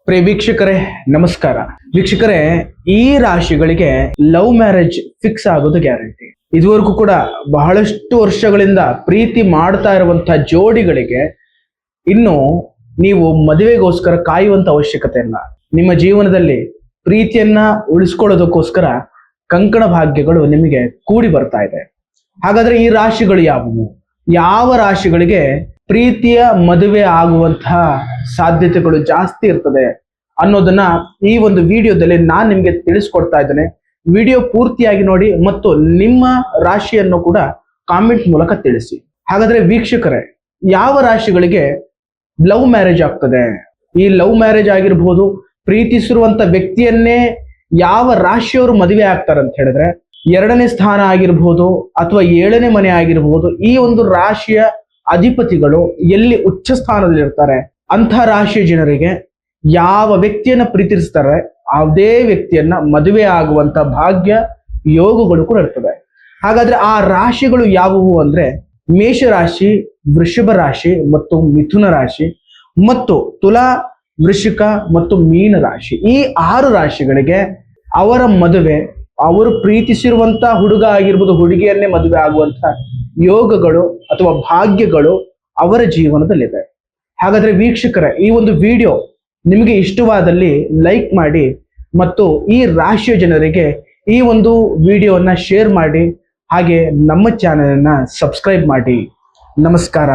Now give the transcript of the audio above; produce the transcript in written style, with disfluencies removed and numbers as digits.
ಪ್ರಿಯ ವೀಕ್ಷಕರೇ ನಮಸ್ಕಾರ. ವೀಕ್ಷಕರೇ, ಈ ರಾಶಿಗಳಿಗೆ ಲವ್ ಮ್ಯಾರೇಜ್ ಫಿಕ್ಸ್ ಆಗೋದು ಗ್ಯಾರಂಟಿ. ಇದುವರೆಗೂ ಕೂಡ ಬಹಳಷ್ಟು ವರ್ಷಗಳಿಂದ ಪ್ರೀತಿ ಮಾಡ್ತಾ ಇರುವಂತಹ ಜೋಡಿಗಳಿಗೆ ಇನ್ನು ನೀವು ಮದುವೆಗೋಸ್ಕರ ಕಾಯುವಂತ ಅವಶ್ಯಕತೆ ಇಲ್ಲ. ನಿಮ್ಮ ಜೀವನದಲ್ಲಿ ಪ್ರೀತಿಯನ್ನ ಉಳಿಸ್ಕೊಳ್ಳೋದಕ್ಕೋಸ್ಕರ ಕಂಕಣ ಭಾಗ್ಯಗಳು ನಿಮಗೆ ಕೂಡಿ ಬರ್ತಾ ಇದೆ. ಹಾಗಾದ್ರೆ ಈ ರಾಶಿಗಳು ಯಾವುವು? ಯಾವ ರಾಶಿಗಳಿಗೆ ಪ್ರೀತಿಯ ಮದುವೆ ಆಗುವಂತಹ ಸಾಧ್ಯತೆಗಳು ಜಾಸ್ತಿ ಇರ್ತದೆ ಅನ್ನೋದನ್ನ ಈ ಒಂದು ವಿಡಿಯೋದಲ್ಲಿ ನಾನು ನಿಮ್ಗೆ ತಿಳಿಸ್ಕೊಡ್ತಾ ಇದ್ದೇನೆ. ವಿಡಿಯೋ ಪೂರ್ತಿಯಾಗಿ ನೋಡಿ ಮತ್ತು ನಿಮ್ಮ ರಾಶಿಯನ್ನು ಕೂಡ ಕಾಮೆಂಟ್ ಮೂಲಕ ತಿಳಿಸಿ. ಹಾಗಾದ್ರೆ ವೀಕ್ಷಕರೇ, ಯಾವ ರಾಶಿಗಳಿಗೆ ಲವ್ ಮ್ಯಾರೇಜ್ ಆಗ್ತದೆ? ಈ ಲವ್ ಮ್ಯಾರೇಜ್ ಆಗಿರ್ಬೋದು, ಪ್ರೀತಿಸಿರುವಂತ ವ್ಯಕ್ತಿಯನ್ನೇ ಯಾವ ರಾಶಿಯವರು ಮದುವೆ ಆಗ್ತಾರೆ ಅಂತ ಹೇಳಿದ್ರೆ, 2ನೇ ಸ್ಥಾನ ಆಗಿರ್ಬೋದು ಅಥವಾ 7ನೇ ಮನೆ ಆಗಿರ್ಬೋದು, ಈ ಒಂದು ರಾಶಿಯ ಅಧಿಪತಿಗಳು ಎಲ್ಲಿ ಉಚ್ಚ ಸ್ಥಾನದಲ್ಲಿ ಇರ್ತಾರೆ ಅಂಥ ರಾಶಿಯ ಜನರಿಗೆ ಯಾವ ವ್ಯಕ್ತಿಯನ್ನ ಪ್ರೀತಿಸ್ತಾರೆ ಅದೇ ವ್ಯಕ್ತಿಯನ್ನ ಮದುವೆ ಆಗುವಂತ ಭಾಗ್ಯ ಯೋಗಗಳು ಕೂಡ ಇರ್ತದೆ. ಹಾಗಾದ್ರೆ ಆ ರಾಶಿಗಳು ಯಾವುವು ಅಂದ್ರೆ ಮೇಷರಾಶಿ, ವೃಷಭ ರಾಶಿ ಮತ್ತು ಮಿಥುನ ರಾಶಿ ಮತ್ತು ತುಲಾ, ವೃಶ್ಚಿಕ ಮತ್ತು ಮೀನ ರಾಶಿ. ಈ 6 ರಾಶಿಗಳಿಗೆ ಅವರ ಮದುವೆ, ಅವರು ಪ್ರೀತಿಸಿರುವಂತ ಹುಡುಗ ಆಗಿರ್ಬೋದು ಹುಡುಗಿಯನ್ನೇ ಮದುವೆ ಆಗುವಂತ ಯೋಗಗಳು ಅಥವಾ ಭಾಗ್ಯಗಳು ಅವರ ಜೀವನದಲ್ಲಿದೆ. ಹಾಗಾದ್ರೆ ವೀಕ್ಷಕರೇ, ಈ ಒಂದು ವಿಡಿಯೋ ನಿಮಗೆ ಇಷ್ಟವಾದಲ್ಲಿ ಲೈಕ್ ಮಾಡಿ ಮತ್ತು ಈ ರಾಶಿಯ ಜನರಿಗೆ ಈ ಒಂದು ವಿಡಿಯೋನ ಶೇರ್ ಮಾಡಿ, ಹಾಗೆ ನಮ್ಮ ಚಾನೆಲ್ ಅನ್ನ ಸಬ್ಸ್ಕ್ರೈಬ್ ಮಾಡಿ. ನಮಸ್ಕಾರ.